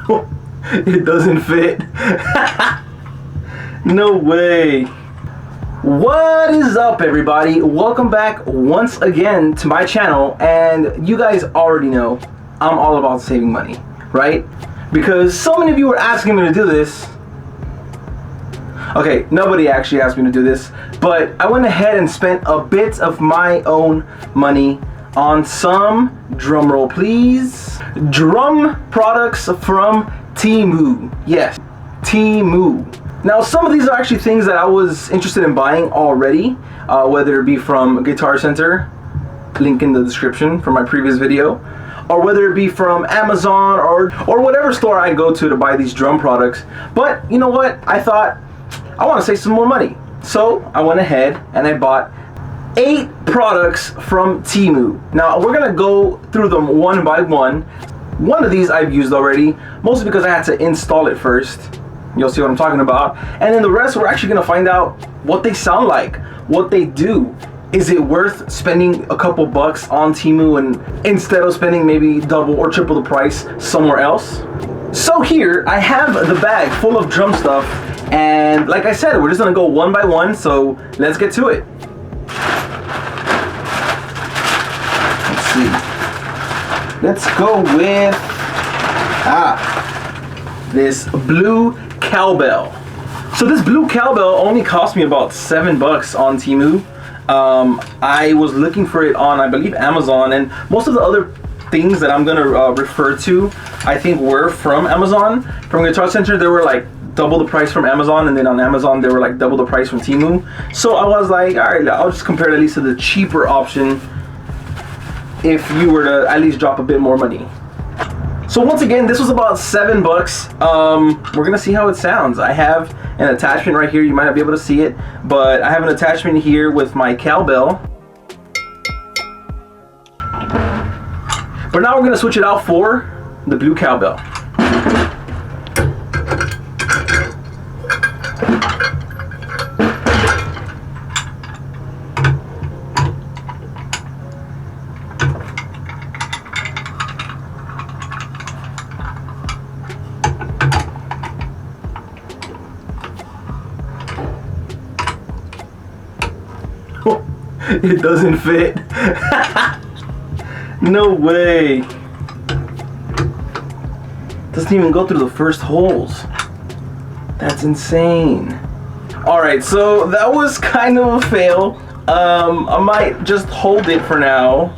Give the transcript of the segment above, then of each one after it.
It doesn't fit. No way. What is up, everybody? Welcome back once again to my channel. And you guys already know I'm all about saving money, right? Because so many of you were asking me to do this. Okay, nobody actually asked me to do this, but I went ahead and spent a bit of my own money on some, drumroll please, drum products from Teemu. Yes, Teemu. Now, some of these are actually things that I was interested in buying already, whether it be from Guitar Center, link in the description for my previous video, or whether it be from Amazon or whatever store I go to buy these drum products. But you know what? I thought I want to save some more money. So I went ahead and I bought 8 products from Teemu. Now we're gonna go through them one by one. One of these I've used already, mostly because I had to install it first. You'll see what I'm talking about. And then the rest, we're actually gonna find out what they sound like, what they do. Is it worth spending a couple bucks on Teemu and instead of spending maybe double or triple the price somewhere else? So here I have the bag full of drum stuff, and like I said, we're just gonna go one by one, so let's get to it. Let's see. Let's go with this blue cowbell. So this blue cowbell only cost me about $7 on Teemu. I was looking for it on, I believe, Amazon, and most of the other things that I'm gonna refer to, I think, were from Amazon. From Guitar Center, they were like double the price from Amazon, and then on Amazon they were like double the price from Teemu. So I was like, all right, I'll just compare it at least to the cheaper option if you were to at least drop a bit more money. So once again, this was about $7. We're gonna see how it sounds. I have an attachment right here. You might not be able to see it, but I have an attachment here with my cowbell. But now we're gonna switch it out for the blue cowbell. It doesn't fit. No way. Doesn't even go through the first holes. That's insane. Alright, so that was kind of a fail. I might just hold it for now.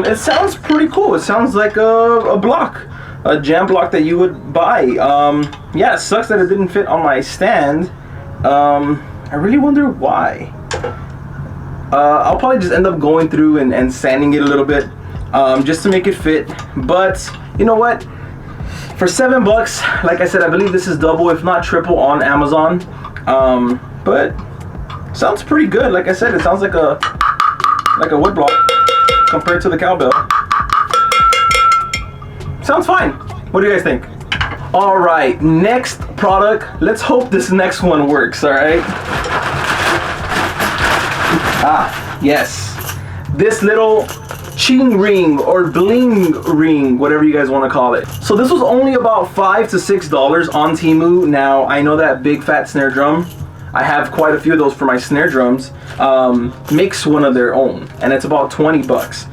It sounds pretty cool. It sounds like a block. A jam block that you would buy. Yeah, it sucks that it didn't fit on my stand. I really wonder why. I'll probably just end up going through and sanding it a little bit, just to make it fit. But you know what? For $7, like I said, I believe this is double, if not triple, on Amazon. But sounds pretty good. Like I said, it sounds like a wood block compared to the cowbell. Sounds fine. What do you guys think? All right, next product. Let's hope this next one works, all right? Yes. This little ching ring or bling ring, whatever you guys want to call it. So this was only about $5 to $6 on Teemu. Now, I know that big fat snare drum, I have quite a few of those for my snare drums, makes one of their own, and it's about $20.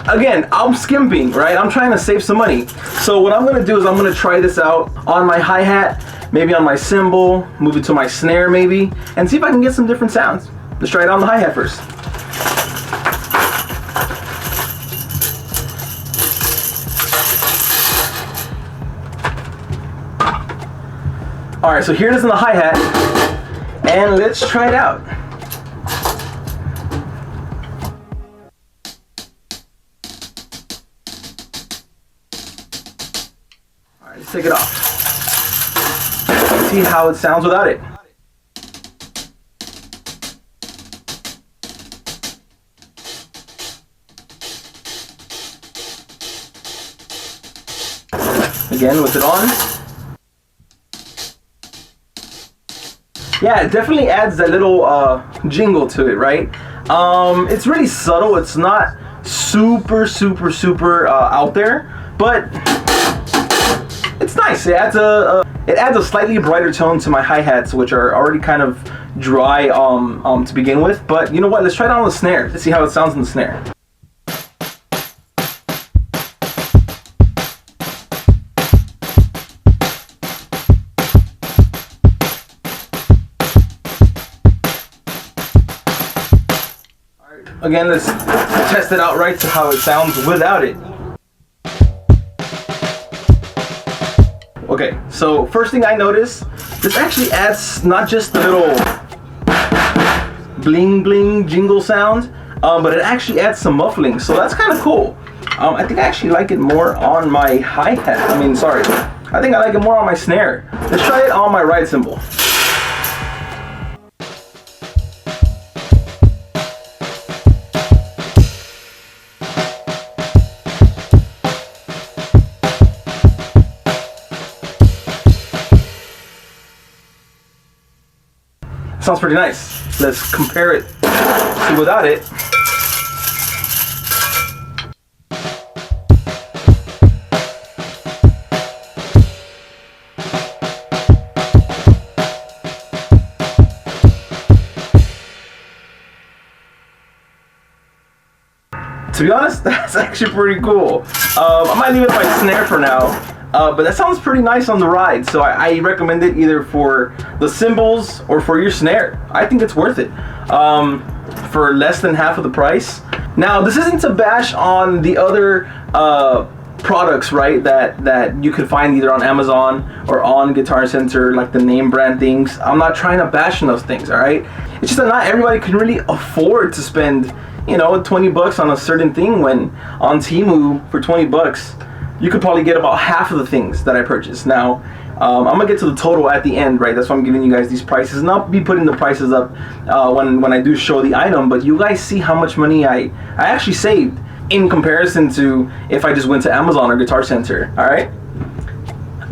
Again, I'm skimping, right? I'm trying to save some money. So what I'm gonna do is I'm gonna try this out on my hi-hat, maybe on my cymbal, move it to my snare maybe, and see if I can get some different sounds. Let's try it on the hi-hat first. All right, so here it is in the hi-hat, and let's try it out. Let's take it off. Let's see how it sounds without it. Again with it on. yeah, it definitely adds that little jingle to it, right? It's really subtle. It's not super out there, but it's nice. It adds a slightly brighter tone to my hi-hats, which are already kind of dry to begin with. But you know what? Let's try it on the snare. Let's see how it sounds in the snare. Again, let's test it out right to how it sounds without it. Okay, so first thing I noticed, this actually adds not just the little bling bling jingle sound, but it actually adds some muffling, so that's kind of cool. I think I actually like it more on my hi-hat. I think I like it more on my snare. Let's try it on my ride cymbal. Sounds pretty nice. Let's compare it to without it. To be honest, that's actually pretty cool. I might leave it my snare for now. But that sounds pretty nice on the ride, so I recommend it either for the cymbals or for your snare. I think it's worth it for less than half of the price. Now, this isn't to bash on the other products, right, that you could find either on Amazon or on Guitar Center, like the name brand things. I'm not trying to bash on those things, all right? It's just that not everybody can really afford to spend, you know, 20 bucks on a certain thing, when on Teemu for 20 bucks, you could probably get about half of the things that I purchased. Now, I'm gonna get to the total at the end, right? That's why I'm giving you guys these prices. And I'll be putting the prices up when I do show the item, but you guys see how much money I actually saved in comparison to if I just went to Amazon or Guitar Center, all right?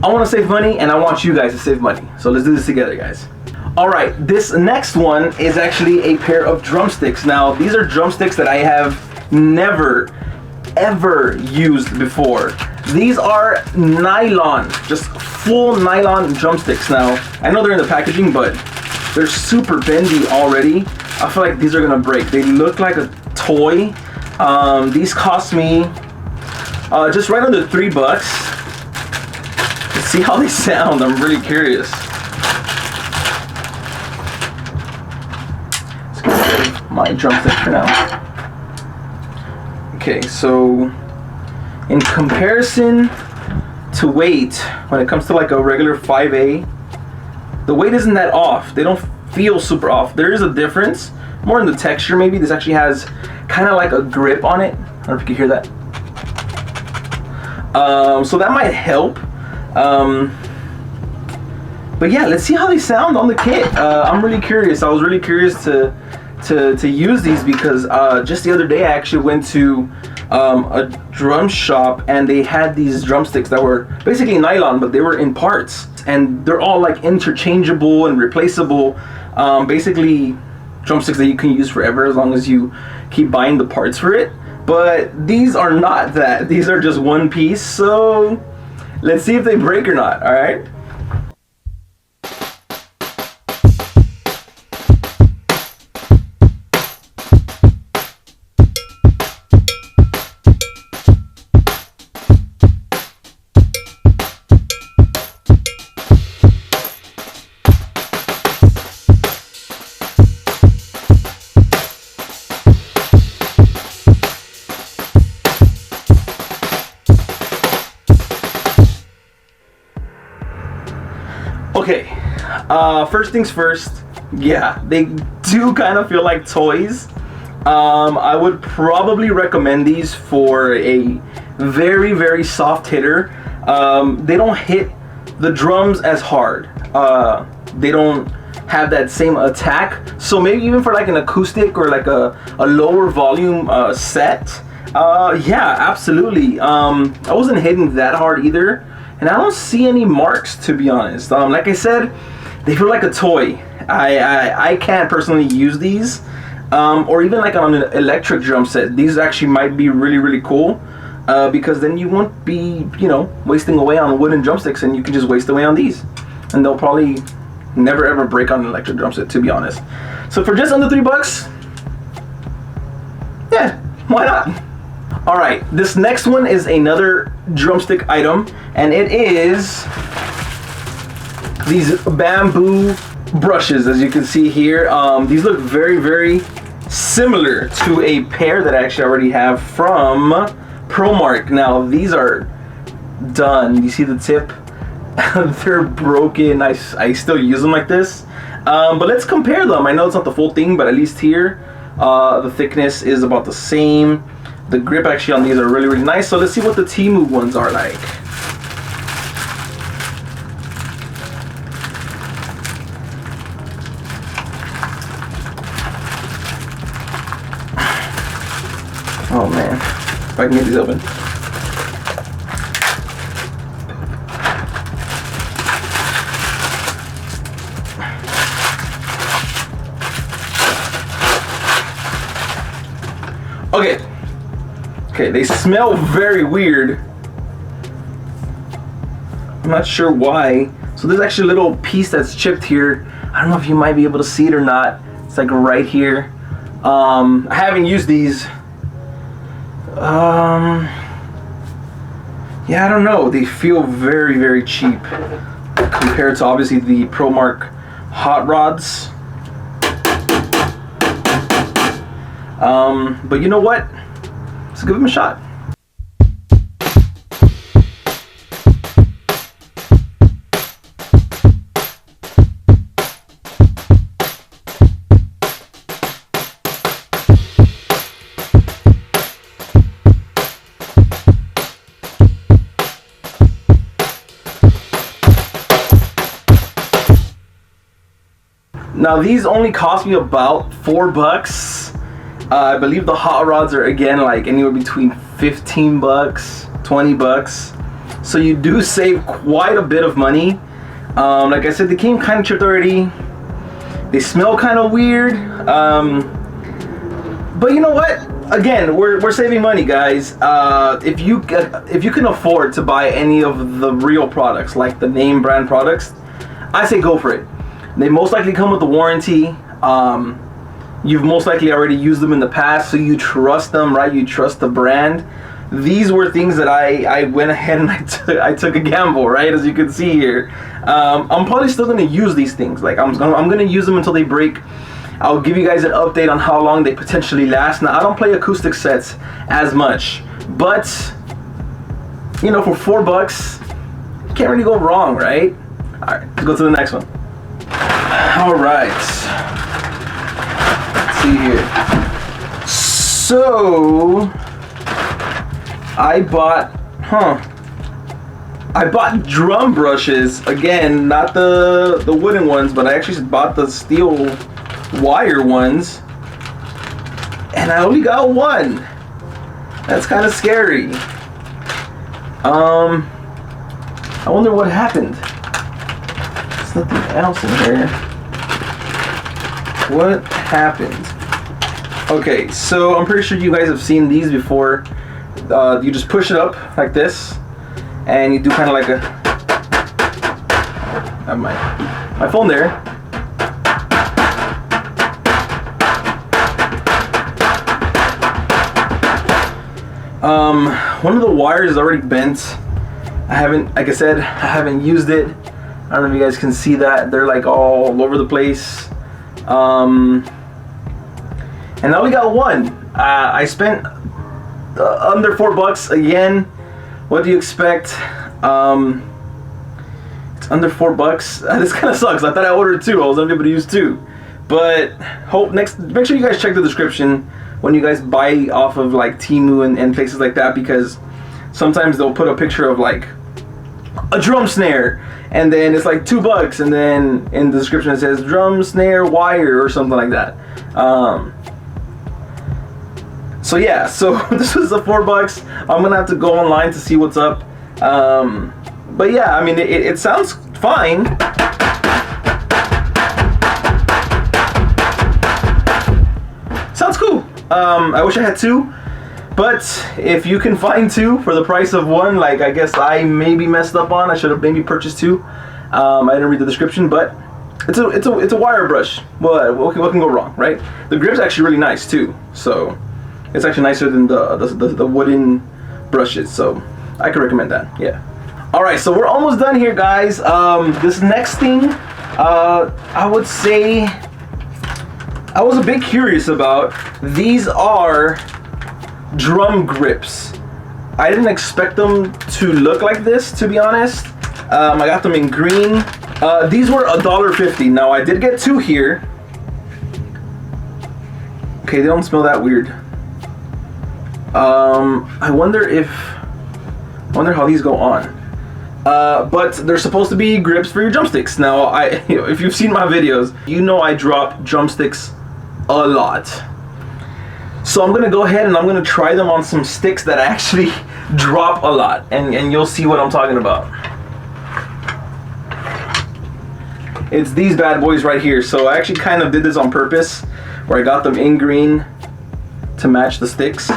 I wanna save money, and I want you guys to save money. So let's do this together, guys. All right, this next one is actually a pair of drumsticks. Now, these are drumsticks that I have never, ever used before. These are nylon, just full nylon drumsticks. Now, I know they're in the packaging, but they're super bendy already. I feel like these are gonna break. They look like a toy. These cost me just right under 3 bucks. Let's see how they sound. I'm really curious. Let's get rid of my drumstick for now. Okay, so in comparison to weight, when it comes to like a regular 5A, the weight isn't that off. They don't feel super off. There is a difference, more in the texture maybe. This actually has kind of like a grip on it. I don't know if you can hear that. So that might help. But yeah, let's see how they sound on the kit. I'm really curious. I was really curious to use these because just the other day I actually went to a drum shop, and they had these drumsticks that were basically nylon, but they were in parts, and they're all like interchangeable and replaceable. Basically drumsticks that you can use forever as long as you keep buying the parts for it. But these are not that. These are just one piece, so let's see if they break or not, all right? Okay, first things first, yeah, they do kind of feel like toys. I would probably recommend these for a very, very soft hitter. They don't hit the drums as hard. They don't have that same attack. So maybe even for like an acoustic or like a lower volume set, yeah, absolutely. I wasn't hitting that hard either. And I don't see any marks, to be honest. Like I said, they feel like a toy. I can't personally use these, or even like on an electric drum set. These actually might be really cool, because then you won't be, you know, wasting away on wooden drumsticks, and you can just waste away on these, and they'll probably never ever break on an electric drum set, to be honest. So for just under $3, yeah, why not? All right, this next one is another drumstick item, and it is these bamboo brushes. As you can see here, these look very similar to a pair that I actually already have from ProMark. Now these are done. You see the tip? They're broken. I still use them like this, but let's compare them. I know it's not the full thing, but at least here the thickness is about the same. The grip actually on these are really nice. So let's see what the Teemu ones are like. Oh man, if I can get these open. Okay, they smell very weird. I'm not sure why. So there's actually a little piece that's chipped here. I don't know if you might be able to see it or not. It's like right here. I haven't used these. Yeah, I don't know. They feel very cheap compared to obviously the ProMark hot rods. But you know what? Let's give them a shot. Now these only cost me about $4. I believe the hot rods are again like anywhere between $15, $20. So you do save quite a bit of money. Like I said, they came kind of chipped already. They smell kind of weird. But you know what? Again, we're saving money, guys. If you can afford to buy any of the real products, like the name brand products, I say go for it. They most likely come with a warranty. You've most likely already used them in the past, so you trust them, right? You trust the brand. These were things that I went ahead and I took a gamble, right? As you can see here. I'm probably still gonna use these things. Like I'm gonna use them until they break. I'll give you guys an update on how long they potentially last. Now I don't play acoustic sets as much, but you know, for $4, you can't really go wrong, right? All right, let's go to the next one. All right. Here. So I bought drum brushes again, not the wooden ones, but I actually bought the steel wire ones, and I only got one. That's kind of scary. I wonder what happened. There's nothing else in here. What happened? Okay, so I'm pretty sure you guys have seen these before. You just push it up like this, and you do kind of like a. I have my phone there. One of the wires is already bent. I haven't, like I said, I haven't used it. I don't know if you guys can see that. They're like all over the place. And I only got one. I spent under $4 again. What do you expect? It's under $4. This kind of sucks. I thought I ordered two. I was gonna be able to use two. But make sure you guys check the description when you guys buy off of like Teemu and places like that, because sometimes they'll put a picture of like a drum snare, and then it's like $2, and then in the description it says drum snare wire or something like that. So yeah, so this was a $4. I'm gonna have to go online to see what's up. But yeah, I mean, it sounds fine. I wish I had two, but if you can find two for the price of one, like I guess I maybe messed up on. I should have maybe purchased two. I didn't read the description, but it's a wire brush. What can go wrong, right? The grip's actually really nice too, so it's actually nicer than the wooden brushes. So I could recommend that. Yeah. All right, so we're almost done here, guys. This next thing, I would say I was a bit curious about. These are drum grips. I didn't expect them to look like this, to be honest. I got them in green. These were $1.50. Now I did get two here. Okay, they don't smell that weird. I wonder how these go on. But they're supposed to be grips for your drumsticks. Now, if you've seen my videos, you know I drop drumsticks a lot. So I'm gonna go ahead and I'm gonna try them on some sticks that actually drop a lot, and you'll see what I'm talking about. It's these bad boys right here. So I actually kind of did this on purpose, where I got them in green to match the sticks.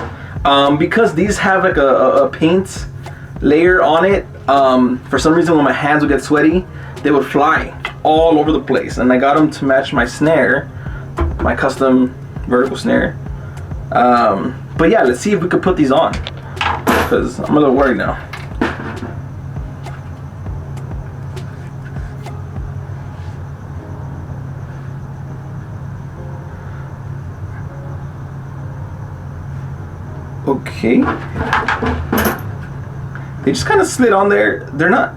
Because these have like a paint layer on it, for some reason when my hands would get sweaty, they would fly all over the place. And I got them to match my snare, my custom vertical snare. But yeah, let's see if we could put these on, because I'm a little worried now. Okay. They just kind of slid on there. They're not...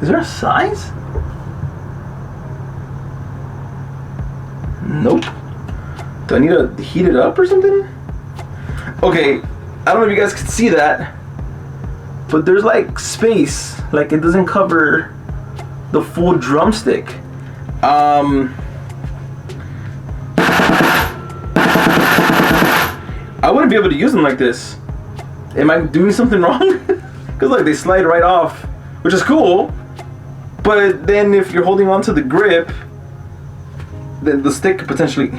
Is there a size? Nope. Do I need to heat it up or something? Okay, I don't know if you guys can see that, but there's like space. Like it doesn't cover the full drumstick. I wouldn't be able to use them like this. Am I doing something wrong? Because like they slide right off, which is cool. But then if you're holding on to the grip, then the stick could potentially...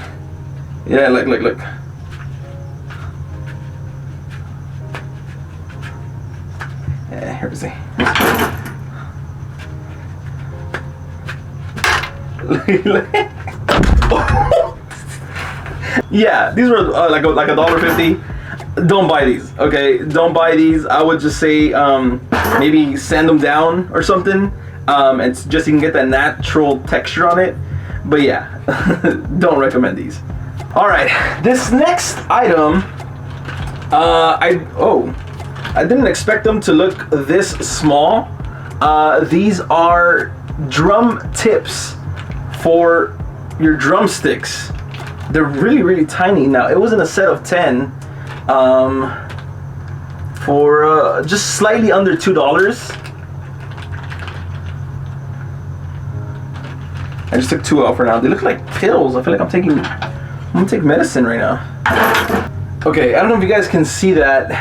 Yeah, look. Yeah, here we see. Yeah, these were like $1.50. Don't buy these, okay? Don't buy these. I would just say maybe sand them down or something, and just so you can get that natural texture on it. But yeah, don't recommend these. All right, this next item, I didn't expect them to look this small. These are drum tips for your drumsticks. They're really, really tiny. Now, it was in a set of 10 for just slightly under $2. I just took two out for now. They look like pills. I feel like I'm gonna take medicine right now. Okay, I don't know if you guys can see that.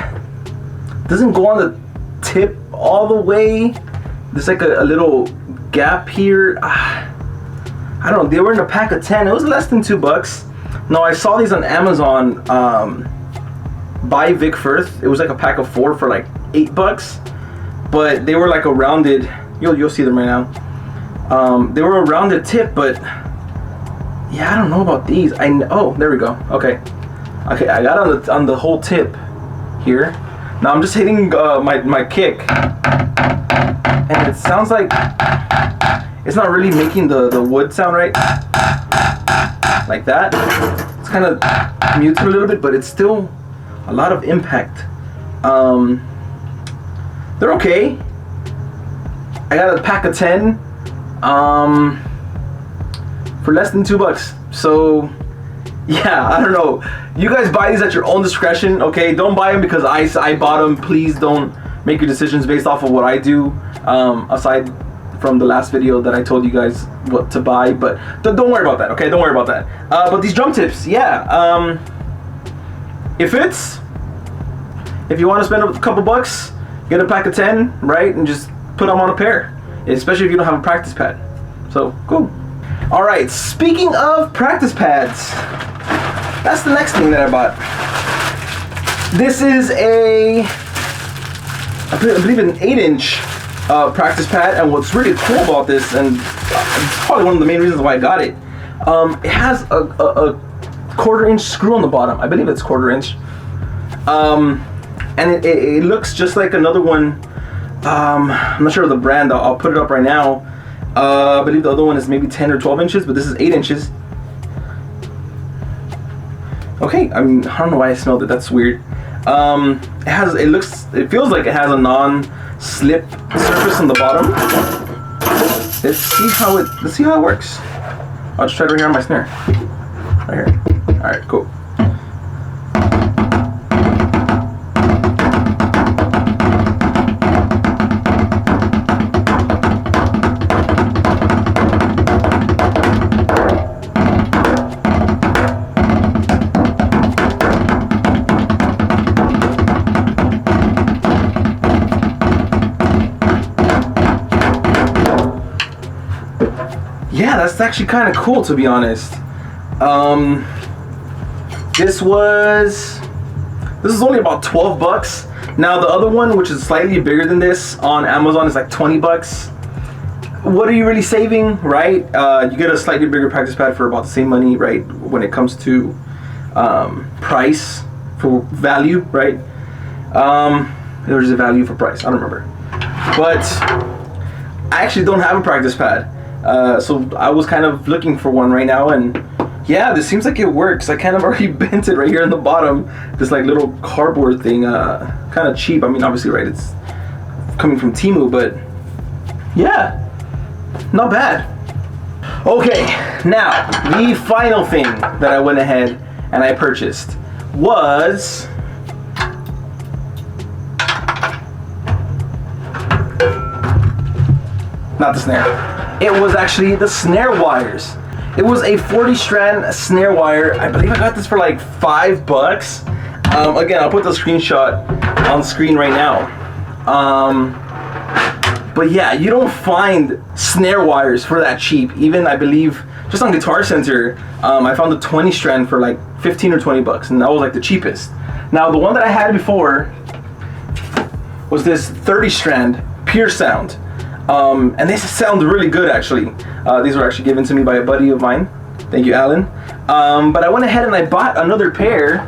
It doesn't go on the tip all the way. There's like a little gap here. I don't know. They were in a pack of 10. It was less than $2. No, I saw these on Amazon by Vic Firth. It was like a pack of 4 for like $8, but they were like a rounded. You'll see them right now. They were a rounded tip, but yeah, I don't know about these. Oh, there we go. Okay, I got on the whole tip here. Now I'm just hitting my kick, and it sounds like it's not really making the wood sound right. Like that. It's kind of muted a little bit, but it's still a lot of impact. They're okay. I got a pack of 10 for less than $2. So yeah, I don't know. You guys buy these at your own discretion, okay? Don't buy them because I bought them. Please don't make your decisions based off of what I do. Aside from the last video that I told you guys what to buy, but don't worry about that, okay? Don't worry about that. But these drum tips, yeah, it fits. If you want to spend a couple bucks, get a pack of 10, right, and just put them on a pair, especially if you don't have a practice pad. So cool. All right, speaking of practice pads, that's the next thing that I bought. This is I believe an 8-inch practice pad, and what's really cool about this, and it's probably one of the main reasons why I got it, it has a 1/4-inch screw on the bottom. I believe it's 1/4 inch. And it looks just like another one. I'm not sure of the brand. I'll put it up right now. I believe the other one is maybe 10 or 12 inches, but this is 8 inches. Okay, I mean, I don't know why I smelled it. That's weird. It feels like it has a non-slip surface on the bottom. Let's see how it works. I'll just try it right here on my snare. Right here. All right, cool. Yeah, that's actually kind of cool, to be honest. This is only about 12 bucks. Now the other one, which is slightly bigger than this, on Amazon is like 20 bucks. What are you really saving, right? You get a slightly bigger practice pad for about the same money, right? When it comes to price for value, right? There's a value for price, I don't remember. But I actually don't have a practice pad. So I was kind of looking for one right now, and yeah, this seems like it works. I kind of already bent it right here in the bottom. This like little cardboard thing, kind of cheap. I mean, obviously, right, it's coming from Temu, but yeah, not bad. Okay, now the final thing that I went ahead and I purchased was not the snare. It was actually the snare wires. It was a 40 strand snare wire. I believe I got this for like $5. Again, I'll put the screenshot on the screen right now. But yeah, you don't find snare wires for that cheap. Even I believe just on Guitar Center, I found the 20 strand for like 15 or 20 bucks, and that was like the cheapest. Now the one that I had before was this 30 strand Pure Sound. And they sound really good, actually. These were actually given to me by a buddy of mine. Thank you, Alan. But I went ahead and I bought another pair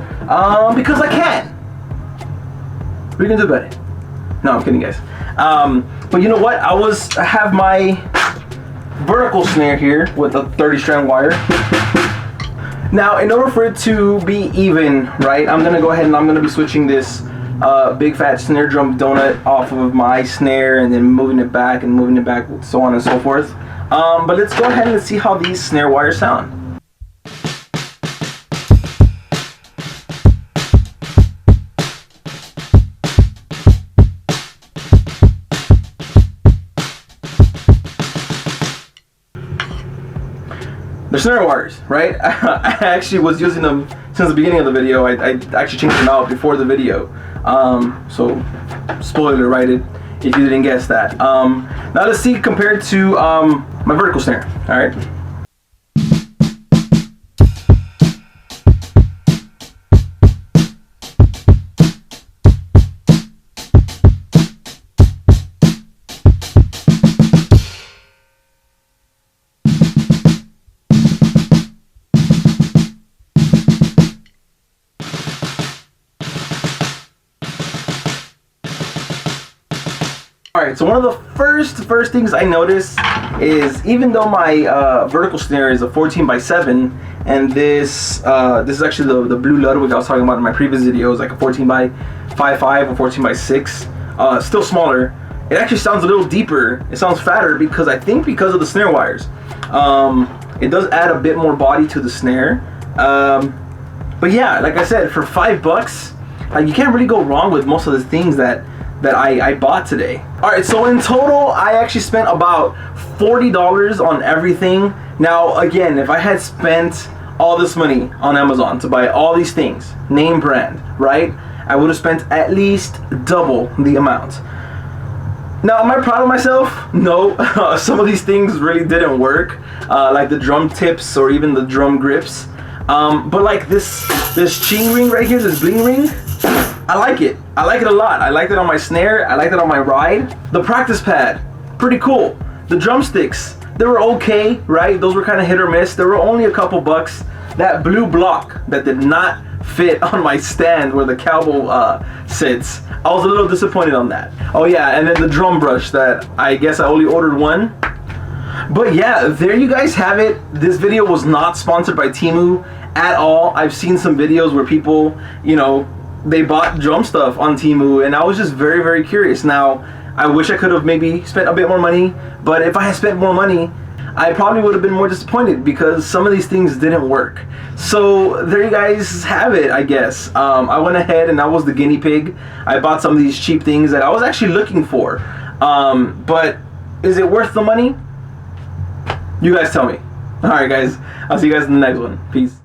because I can. What are you gonna do about it? No, I'm kidding, guys. But you know what? I have my vertical snare here with a 30 strand wire. Now, in order for it to be even, right, I'm gonna go ahead and I'm gonna be switching this big fat snare drum donut off of my snare and then moving it back, so on and so forth. But let's go ahead and see how these snare wires sound. They're snare wires, right? I actually was using them since the beginning of the video. I actually changed them out before the video. So spoiler, right? If you didn't guess that. Now let's see compared to my vertical snare. All right. Alright, so one of the first things I noticed is, even though my vertical snare is a 14x7, and this is actually the blue Ludwig I was talking about in my previous video, is like a 14x5.5 or 14x6, still smaller. It actually sounds a little deeper. It sounds fatter because I think because of the snare wires. It does add a bit more body to the snare. But yeah, like I said, for $5, you can't really go wrong with most of the things that I bought today. Alright, so in total, I actually spent about $40 on everything. Now, again, if I had spent all this money on Amazon to buy all these things, name brand, right? I would have spent at least double the amount. Now, am I proud of myself? No. Some of these things really didn't work, like the drum tips or even the drum grips. But like this ching ring right here, this bling ring, I like it. I like it a lot. I liked it on my snare. I liked it on my ride. The practice pad, pretty cool. The drumsticks, they were okay, right? Those were kind of hit or miss. They were only a couple bucks. That blue block that did not fit on my stand where the cowbell sits, I was a little disappointed on that. Oh yeah, and then the drum brush that I guess I only ordered one. But yeah, there you guys have it. This video was not sponsored by Teemu at all. I've seen some videos where people, you know, they bought drum stuff on Teemu, and I was just very, very curious. Now, I wish I could have maybe spent a bit more money, but if I had spent more money, I probably would have been more disappointed because some of these things didn't work. So there you guys have it, I guess. I went ahead and I was the guinea pig. I bought some of these cheap things that I was actually looking for. But is it worth the money? You guys tell me. Alright guys, I'll see you guys in the next one. Peace.